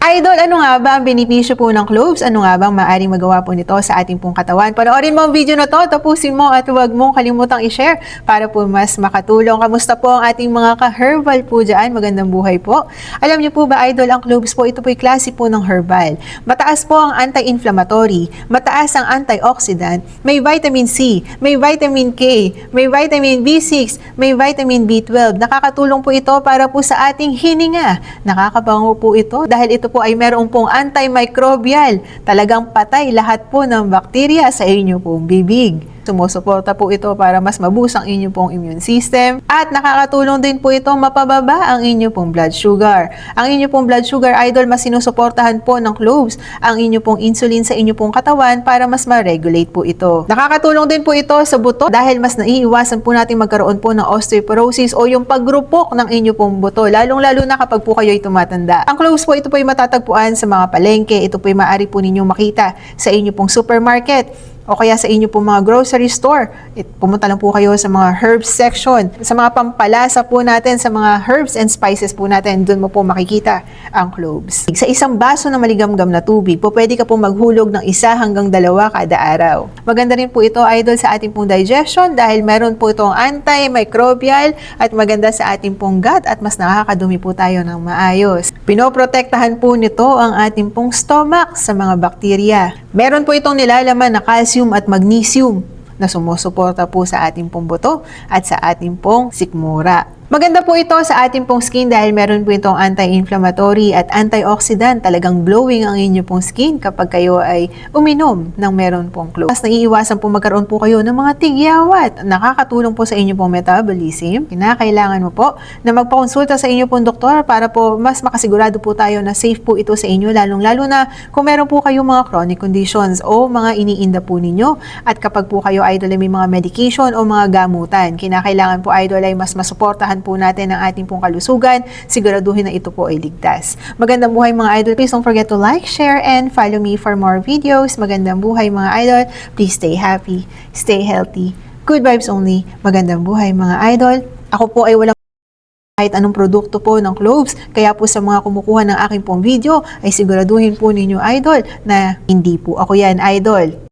Idol, ano nga ba ang benepisyo po ng cloves? Ano nga bang maaaring magawa po nito sa ating pong katawan? Panoorin mo ang video na to, tapusin mo at huwag mong kalimutang i-share para po mas makatulong. Kamusta po ang ating mga ka-herbal po dyan? Magandang buhay po. Alam niyo po ba, Idol, ang cloves po, ito po'y klase po ng herbal. Mataas po ang anti-inflammatory, mataas ang antioxidant, may vitamin C, may vitamin K, may vitamin B6, may vitamin B12. Nakakatulong po ito para po sa ating hininga. Nakakabango po ito dahil ito po ay meron pong antimicrobial. Talagang patay lahat po ng bakterya sa inyo pong bibig. Sumusuporta po ito para mas maboost ang inyo pong immune system at nakakatulong din po ito mapababa ang inyo pong blood sugar. Ang inyo pong blood sugar, Idol, mas sinusuportahan po ng cloves ang inyo pong insulin sa inyo pong katawan para mas ma-regulate po ito. Nakakatulong din po ito sa buto dahil mas naiiwasan po natin magkaroon po ng osteoporosis o yung pagrupok ng inyo pong buto, lalong-lalo na kapag po kayo ay tumatanda. Ang cloves po, ito po ay matatagpuan sa mga palengke, ito po ay maaari po ninyong makita sa inyo pong supermarket o kaya sa inyo pong mga grocery store. Pumunta lang po kayo sa mga herbs section. Sa mga pampalasa po natin, sa mga herbs and spices po natin, doon mo po makikita ang cloves. Sa isang baso na maligamgam na tubig, po pwede ka po maghulog ng 1 hanggang 2 kada araw. Maganda rin po ito, Idol, sa ating pong digestion dahil meron po itong antimicrobial at maganda sa ating pong gut at mas nakakadumi po tayo ng maayos. Pinoprotektahan po nito ang ating pong stomach sa mga bakterya. Meron po itong nilalaman na calcium at magnesium na sumusuporta po sa ating pong buto at sa ating pong sikmura. Maganda po ito sa ating pong skin dahil meron po itong anti-inflammatory at antioxidant. Talagang glowing ang inyo pong skin kapag kayo ay uminom ng meron pong cloves. Mas naiiwasan po magkaroon po kayo ng mga tigyawat. Nakakatulong po sa inyo pong metabolism. Kinakailangan mo po na magpakonsulta sa inyo pong doktor para po mas makasigurado po tayo na safe po ito sa inyo, lalong-lalo na kung meron po kayong mga chronic conditions o mga iniinda po ninyo. At kapag po kayo, Idol, ay may mga medication o mga gamutan, kinakailangan po, Idol, ay mas masuportahan po natin ang ating pong kalusugan, siguraduhin na ito po ay ligtas. Magandang buhay mga Idol. Please don't forget to like, share, and follow me for more videos. Magandang buhay mga Idol. Please stay happy, stay healthy. Good vibes only. Magandang buhay mga Idol. Ako po ay walang kahit anong produkto po ng cloves. Kaya po sa mga kumukuha ng aking pong video, ay siguraduhin po ninyo, Idol, na hindi po ako yan, Idol.